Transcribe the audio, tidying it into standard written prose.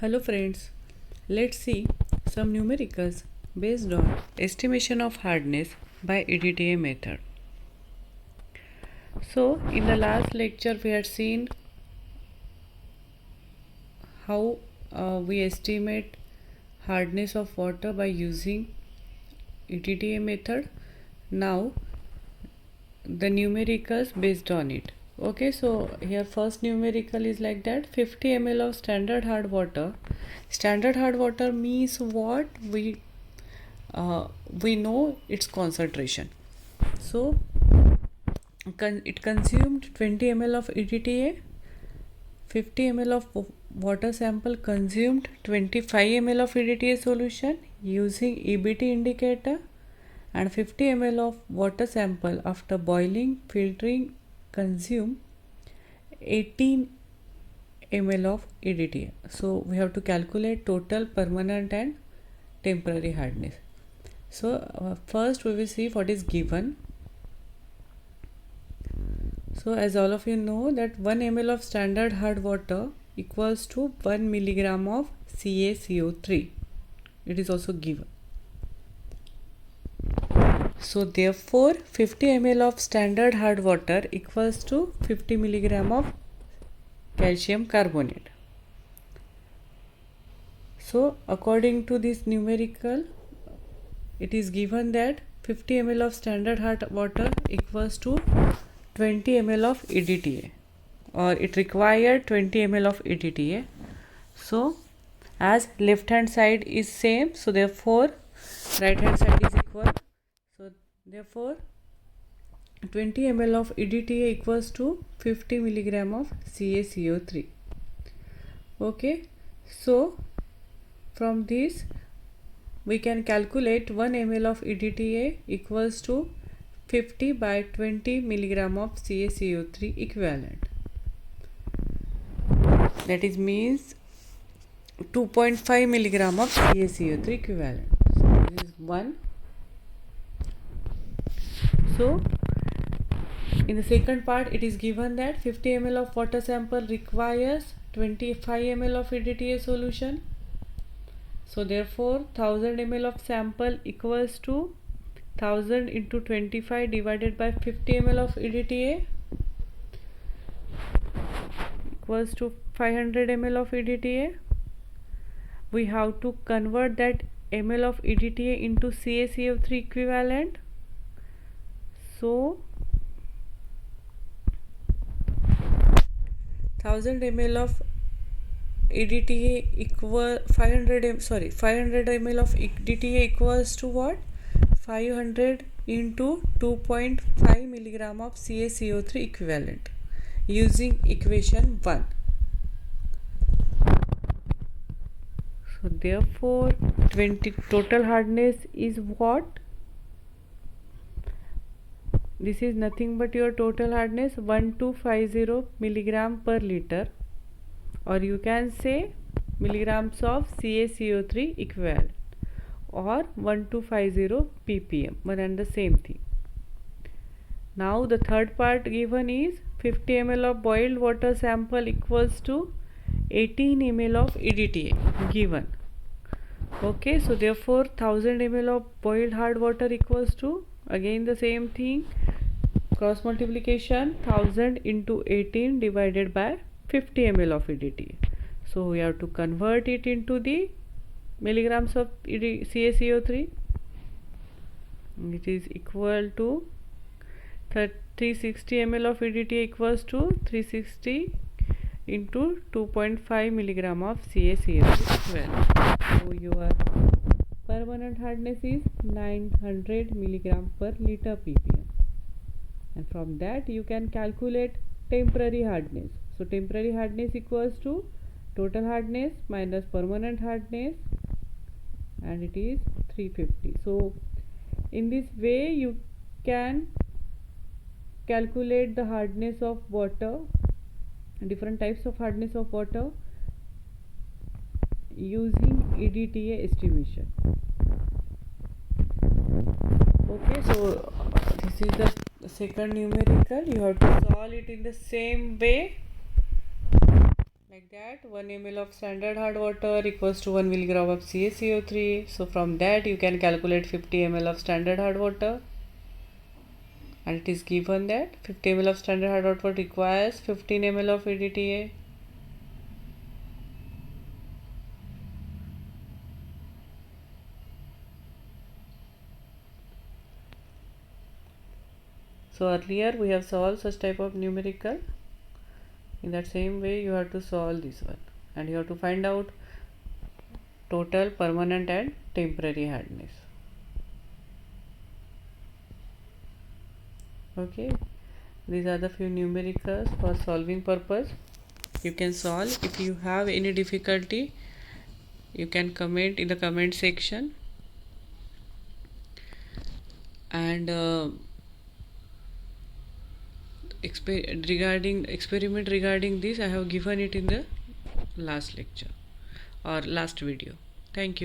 Hello friends, let's see some numericals based on estimation of hardness by EDTA method. So in the last lecture we had seen how we estimate hardness of water by using EDTA method. Now the numericals based on it. Okay, so here first numerical is like that: 50 ml of standard hard water. Standard hard water means what? We know its concentration. So it consumed 20 ml of EDTA. 50 ml of water sample consumed 25 ml of EDTA solution using EBT indicator, and 50 ml of water sample after boiling filtering consume 18 ml of EDTA. So we have to calculate total permanent and temporary hardness. So first we will see what is given. So as all of you know that 1 ml of standard hard water equals to 1 milligram of CaCO3. It is also given. So therefore 50 ml of standard hard water equals to 50 milligram of calcium carbonate. So according to this numerical, it is given that 50 ml of standard hard water equals to 20 ml of EDTA, or it required 20 ml of EDTA. So as left hand side is same, so therefore right hand side is equal. So therefore 20 ml of EDTA equals to 50 milligram of CaCO3. Okay, so from this we can calculate 1 ml of EDTA equals to 50 by 20 milligram of CaCO3 equivalent. That is means 2.5 milligram of CaCO3 equivalent. So this is 1. So in the second part it is given that 50 ml of water sample requires 25 ml of EDTA solution. So therefore 1000 ml of sample equals to 1000 into 25 divided by 50 ml of EDTA equals to 500 ml of EDTA. We have to convert that ml of EDTA into CaCO3 equivalent. So 1000 ml of EDTA equal 500 ml of EDTA equals to what? 500 into 2.5 milligram of CaCO3 equivalent using equation 1. So therefore 20 total hardness is what? This is nothing but your total hardness, 1250 milligram per liter, or you can say milligrams of CaCO3 equivalent, or 1250 ppm, one and the same thing. Now the third part given is 50 ml of boiled water sample equals to 18 ml of EDTA given. Okay, so therefore 1000 ml of boiled hard water equals to, again the same thing, cross multiplication, 1000 into 18 divided by 50 ml of EDTA. So we have to convert it into the milligrams of CaCO3. It is equal to 360 ml of EDTA equals to 360 into 2.5 milligram of CaCO3. So your permanent hardness is 900 milligram per liter ppm, and from that you can calculate temporary hardness. So temporary hardness equals to total hardness minus permanent hardness, and it is 350. So in this way you can calculate the hardness of water, different types of hardness of water, using EDTA estimation. Okay, so this is the second numerical. You have to solve it in the same way Like that, 1 ml of standard hard water equals to 1 milligram of CaCO3. So from that you can calculate 50 ml of standard hard water, and it is given that 50 ml of standard hard water requires 15 ml of EDTA. So earlier we have solved such type of numerical. In that same way you have to solve this one, and you have to find out total, permanent and temporary hardness. Okay, these are the few numericals for solving purpose. You can solve. If you have any difficulty, you can comment in the comment section, and experiment regarding this I have given it in the last lecture or last video. Thank you.